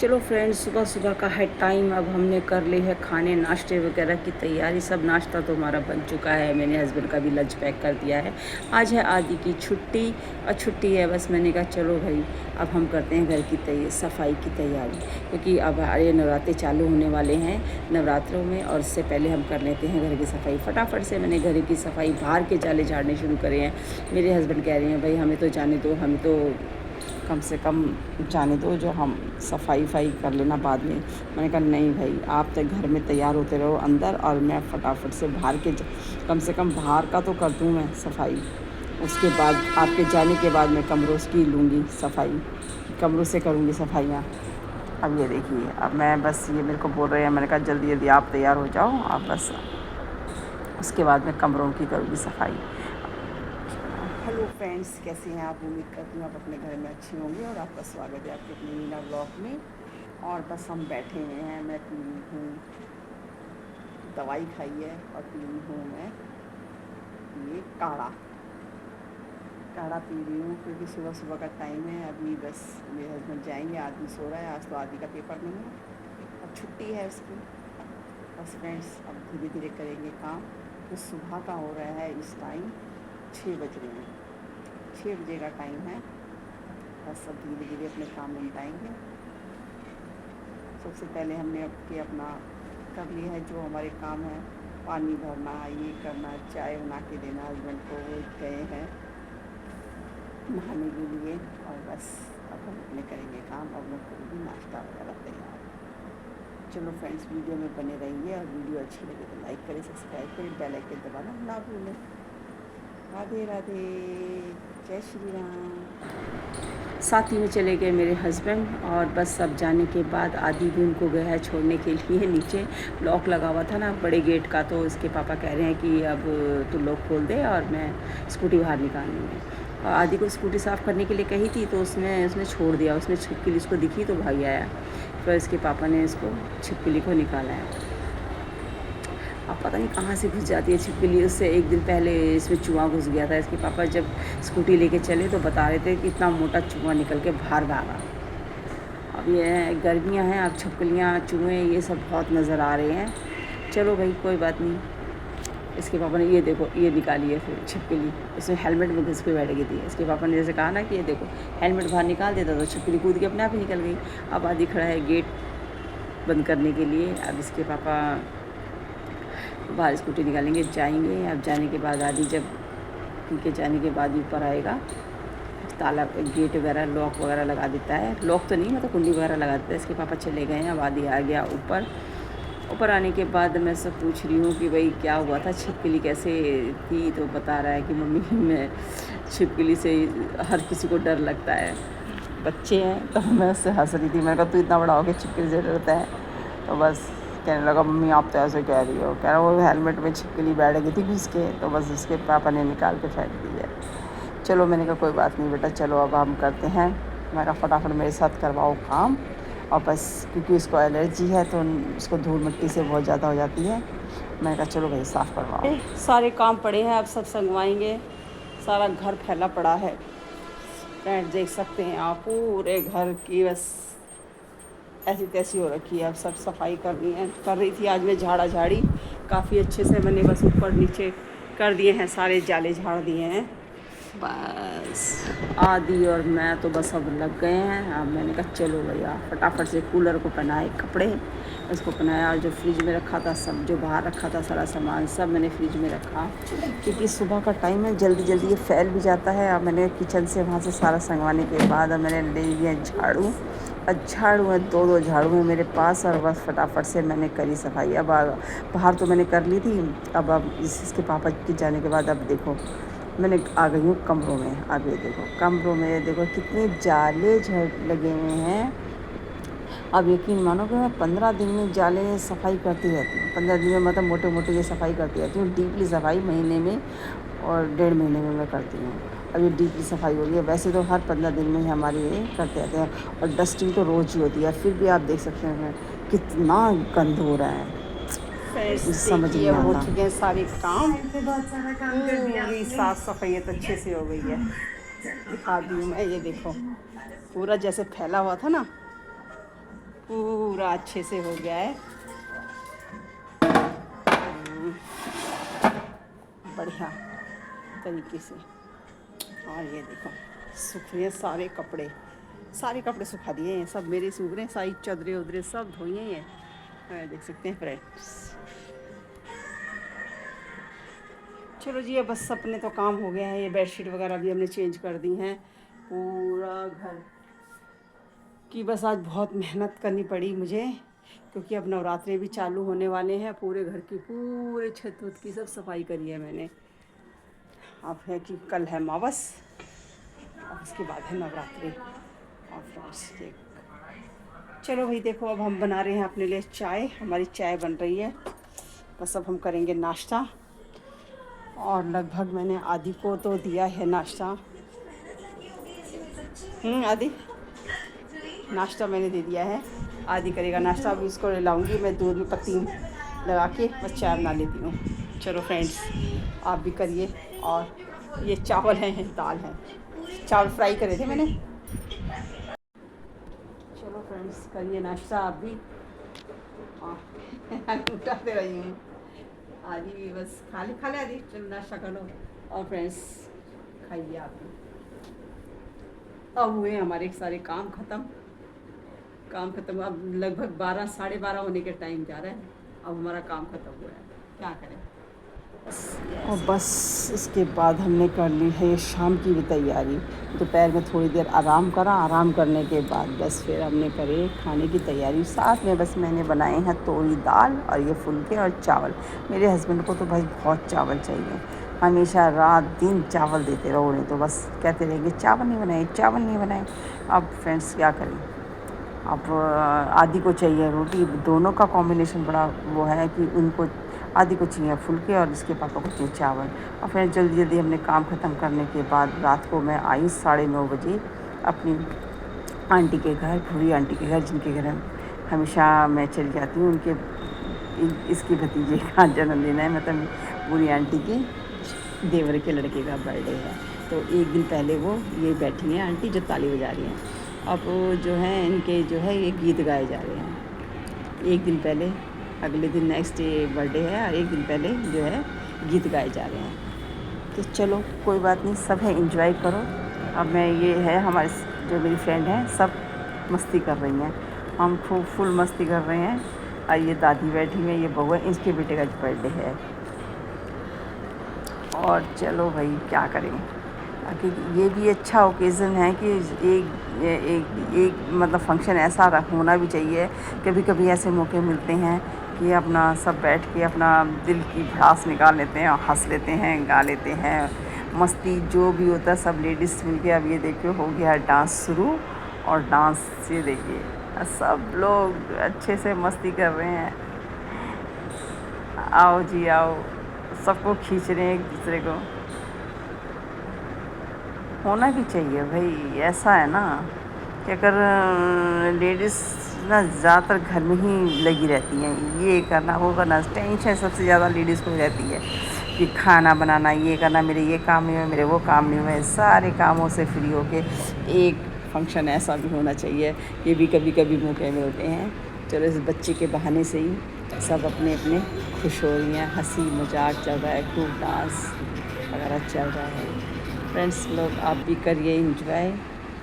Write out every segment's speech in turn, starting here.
चलो फ्रेंड्स, सुबह सुबह का है टाइम। अब हमने कर ली है खाने नाश्ते वगैरह की तैयारी। सब नाश्ता तो हमारा बन चुका है। मैंने हस्बैंड का भी लंच पैक कर दिया है। आज है आदि की छुट्टी और छुट्टी है बस। मैंने कहा चलो भाई अब हम करते हैं घर की सफाई की तैयारी, क्योंकि अब ये नवरात्रे चालू होने वाले हैं नवरात्रों में, और इससे पहले हम कर लेते हैं घर की सफाई फटाफट से। मैंने घर की सफाई, बाहर के जाले झाड़ने शुरू करे हैं। मेरे हस्बैंड कह रहे हैं भाई हमें तो जाने दो, हमें तो कम से कम जाने दो, जो हम सफाई कर लेना बाद में। मैंने कहा नहीं भाई, आप तो घर में तैयार होते रहो अंदर, और मैं फटाफट से बाहर के कम से कम बाहर का तो कर दूँ मैं सफाई। उसके बाद आपके जाने के बाद मैं कमरों की लूँगी सफाई, कमरों से करूँगी सफाइयाँ। अब ये देखिए, अब मैं बस, ये मेरे को बोल रहे हैं, मैंने कहा जल्दी जल्दी आप तैयार हो जाओ आप, बस उसके बाद मैं कमरों की करूँगी सफाई। हेलो फ्रेंड्स, कैसे हैं आप? उम्मीद करती हूँ आप अपने घर में अच्छे होंगे, और आपका स्वागत है आपके अपने मीना ब्लॉग में। और बस हम बैठे हुए हैं। मैं पी रही हूँ, दवाई खाई है और पी रही हूँ मैं ये काढ़ा पी रही हूँ, क्योंकि सुबह सुबह का टाइम है। अभी बस मेरे हस्बैंड जाएंगे, आदि सो रहा है। आज तो आदि का पेपर नहीं है, अब छुट्टी है उसकी। बस फ्रेंड्स, अब धीरे धीरे करेंगे काम। तो सुबह का हो रहा है इस टाइम 6 बज रहे हैं, 6 बजे का टाइम है। बस सब धीरे धीरे अपने काम निपटाएंगे। सबसे पहले हमने अपना कर लिया है जो हमारे काम है, पानी भरना, ये करना, चाय बना के देना हस्बैंड को, वो गए हैं नहाने के लिए। और बस अब हम अपने करेंगे काम, अब मैं करूँगी नाश्ता वगैरह तैयार। चलो फ्रेंड्स, वीडियो में बने रहिए, और वीडियो अच्छी लगे तो लाइक करें, सब्सक्राइब करें, बेल आइकन दबाना ना भूलें। राधे राधे, जय श्री राम। साथ ही में चले गए मेरे हस्बैंड, और बस सब जाने के बाद आदि भी उनको गया है छोड़ने के लिए। नीचे लॉक लगा हुआ था ना बड़े गेट का, तो उसके पापा कह रहे हैं कि अब तू लॉक खोल दे और मैं स्कूटी बाहर निकालनी है। और आदि को स्कूटी साफ़ करने के लिए कही थी, तो उसने छोड़ दिया। उसने छिपकली उसको दिखी तो भाग आया। फिर इसके पापा ने इसको छिपकली को निकाला है। अब पता नहीं कहाँ से घुस जाती है छिपकली। उससे एक दिन पहले इसमें चूहा घुस गया था। इसके पापा जब स्कूटी लेके चले तो बता रहे थे कि इतना मोटा चूहा निकल के बाहर भागा। अब ये गर्मियाँ हैं, अब छिपकलियाँ, चूहे, ये सब बहुत नज़र आ रहे हैं। चलो भाई कोई बात नहीं। इसके पापा ने, ये देखो, ये निकाली है फिर छिपकली। इसमें हेलमेट में घुस के बैठ गई थी। इसके पापा ने जैसे कहा ना कि ये देखो, हेलमेट बाहर निकाल देता तो छिपकली कूद के अपने आप ही निकल गई। अब आदि खड़ा है गेट बंद करने के लिए। अब इसके पापा बाहर स्कूटी निकालेंगे, जाएंगे। अब जाने के बाद आदि, जब इनके जाने के बाद ऊपर आएगा, ताला गेट वगैरह लॉक वगैरह लगा देता है। लॉक तो नहीं, मतलब कुंडी वगैरह लगा देता है। इसके पापा चले गए हैं। अब आदि आ गया ऊपर आने के बाद मैं सब पूछ रही हूँ कि भाई क्या हुआ था, छिपकली कैसे थी। तो बता रहा है कि मम्मी, मैं छिपकली से हर किसी को डर लगता है, बच्चे हैं। तो मैं उससे हंस रही थी। मैंने कहा तू इतना बड़ा हो गया छिपकली से डरता है? तो बस कहने लगा मम्मी आप तो ऐसे कह रही हो। कह रहा वो हेलमेट में छिपकली बैठ गई थी घुस के, तो बस उसके पापा ने निकाल के फेंक दी है। चलो मैंने कहा कोई बात नहीं बेटा, चलो अब हम करते हैं। मैं कहा फटाफट मेरे साथ करवाओ काम, और बस क्योंकि उसको एलर्जी है तो उसको धूल मिट्टी से बहुत ज़्यादा हो जाती है। मैंने कहा चलो भाई साफ़ करवाओ। सारे काम पड़े हैं, अब सब संगवाएंगे। सारा घर फैला पड़ा है फ्रेंड्स, देख सकते हैं आप, पूरे घर की बस ऐसी तैसी हो रखी है। अब सब सफाई कर रही थी आज मैं झाड़ी काफ़ी अच्छे से। मैंने बस ऊपर नीचे कर दिए हैं, सारे जाले झाड़ दिए हैं। बस आदि और मैं तो बस अब लग गए हैं। अब मैंने कहा चलो भैया फटाफट से कूलर को पहनाए कपड़े, उसको पहनाया, और जो फ्रिज में रखा था सब, जो बाहर रखा था सारा सामान, सब मैंने फ्रिज में रखा, क्योंकि सुबह का टाइम है, जल्दी जल्दी ये फैल भी जाता है। अब मैंने किचन से वहाँ से सारा संगवाने के बाद अब मैंने ले लिया झाड़ू। झाड़ू है, 2 झाड़ू है मेरे पास, और बस फटाफट से मैंने करी सफाई। अब बाहर तो मैंने कर ली थी। अब इसके पापा के जाने के बाद अब देखो मैंने आ गई हूँ कमरों में। अब ये देखो कमरों में देखो कितने जाले लगे हुए हैं। अब यकीन मानो कि मैं 15 दिन में जाले सफाई करती रहती हूँ। 15 दिन में मतलब मोटे मोटे ये सफाई करती रहती हूँ। डीपली सफाई महीने में और 1.5 महीने में मैं करती हूँ। अब ये डीपली सफाई हो रही है। वैसे तो हर 15 दिन में ही हमारी ये करते रहते हैं, और डस्टिंग तो रोज़ ही होती है। फिर भी आप देख सकते हैं कितना गंद हो रहा है, समझ नहीं आता। हो चुके हैं सारे काम, पूरी साफ़ सफाई तो अच्छे से हो गई है। दिखा दी हूँ मैं, ये देखो पूरा जैसे फैला हुआ था ना, पूरा अच्छे से हो गया है। बढ़िया तरीके से। और ये देखो सूख रहे हैं सारे कपड़े सुखा दिए हैं, सब मेरे सूख रहे हैं, सारी चादरें उदरे सब धोई हैं। देख सकते हैं फ्रेंड्स। चलो जी, अब बस अपने तो काम हो गया है। ये बेडशीट वगैरह भी हमने चेंज कर दी हैं। पूरा घर की बस आज बहुत मेहनत करनी पड़ी मुझे, क्योंकि अब नवरात्रे भी चालू होने वाले हैं। पूरे घर की पूरे छत वत की सब सफाई करी है मैंने। अब है कि कल है अमावस और उसके बाद है नवरात्रि। और फ्रेंड्स चलो भाई देखो, अब हम बना रहे हैं अपने लिए चाय। हमारी चाय बन रही है, बस अब हम करेंगे नाश्ता। और लगभग मैंने आदि को तो दिया है नाश्ता। आदि नाश्ता मैंने दे दिया है, आदि करेगा नाश्ता। अभी इसको लाऊंगी मैं, दूध में पत्ती लगा के बस चाय बना लेती हूँ। चलो फ्रेंड्स, आप भी करिए। और ये चावल हैं, दाल है, चावल फ्राई करे थे मैंने। चलो फ्रेंड्स, करिए नाश्ता आप भी। उठाते रही हूँ। आदि भी बस खा ले आदि, चलो नाश्ता कर लो। और फ्रेंड्स खाइए आप भी। अब हुए हमारे सारे काम ख़त्म। अब लगभग 12 साढ़े 12 होने के टाइम जा रहा है। अब हमारा काम ख़त्म हुआ है, क्या करें। और बस इसके बाद हमने कर ली है ये शाम की भी तैयारी। दोपहर में थोड़ी देर आराम करा, आराम करने के बाद बस फिर हमने करे खाने की तैयारी। साथ में बस मैंने बनाए हैं तोरी दाल और ये फुलके और चावल। मेरे हस्बैंड को तो भाई बहुत चावल चाहिए, हमेशा रात दिन चावल देते रहो, नहीं तो बस कहते रहेंगे चावल नहीं बनाए। अब फ्रेंड्स क्या करें, अब आदि को चाहिए रोटी। दोनों का कॉम्बिनेशन बड़ा वो है कि उनको आदि को चाहिए फुलके और इसके पापा को चाहिए चावल। और फिर जल्दी हमने काम ख़त्म करने के बाद रात को मैं आई 9:30 बजे अपनी आंटी के घर, भूरी आंटी के घर, जिनके घर हमेशा मैं चली जाती हूँ। उनके इसके भतीजे का जन्मदिन है, मतलब भूरी आंटी की देवर के लड़के का बर्थडे है। तो एक दिन पहले वो ये बैठी हैं आंटी जो ताली बजा रही हैं। अब जो है इनके जो है ये गीत गाए जा रहे हैं। एक दिन पहले, अगले दिन नेक्स्ट डे बर्थडे है, और एक दिन पहले जो है गीत गाए जा रहे हैं। तो चलो कोई बात नहीं, सब है एंजॉय करो। अब मैं ये है हमारे जो मेरी फ्रेंड हैं सब मस्ती कर रही हैं, हम खूब फुल मस्ती कर रहे हैं। और ये दादी बैठी हैं, ये बहू है, इसके बेटे का बर्थडे है। और चलो भाई क्या करें, क्योंकि ये भी अच्छा ओकेज़न है कि एक मतलब फंक्शन ऐसा होना भी चाहिए। कभी कभी ऐसे मौके मिलते हैं कि अपना सब बैठ के अपना दिल की भड़ास निकाल लेते हैं और हंस लेते हैं, गा लेते हैं, मस्ती जो भी होता है सब लेडीज़ मिल के। अब ये देखिए हो गया डांस शुरू, और डांस से देखिए सब लोग अच्छे से मस्ती कर रहे हैं। आओ जी आओ, सबको खींच रहे हैं एक दूसरे को। होना भी चाहिए भाई, ऐसा है ना कि अगर लेडीज़ ना ज़्यादातर घर में ही लगी रहती हैं, ये करना वो करना, टेंशन सबसे ज़्यादा लेडीज़ को रहती है कि खाना बनाना, ये करना, मेरे ये काम नहीं हुए, मेरे वो काम नहीं हुए। सारे कामों से फ्री होके एक फंक्शन ऐसा भी होना चाहिए, ये भी कभी कभी मौके मिलते हैं। चलो इस बच्चे के बहाने से ही सब अपने अपने खुश हो रही हैं, हंसी मजाक चल रहा है, खूब डांस वगैरह चल रहा है। फ्रेंड्स लोग आप भी करिए इंजॉय,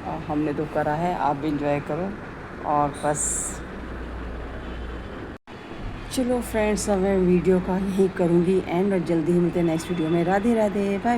और हमने तो करा है, आप भी इंजॉय करो। और बस चलो फ्रेंड्स, अब मैं वीडियो का यही करूँगी एंड, और जल्दी ही मिलते हैं नेक्स्ट वीडियो में। राधे राधे, बाय।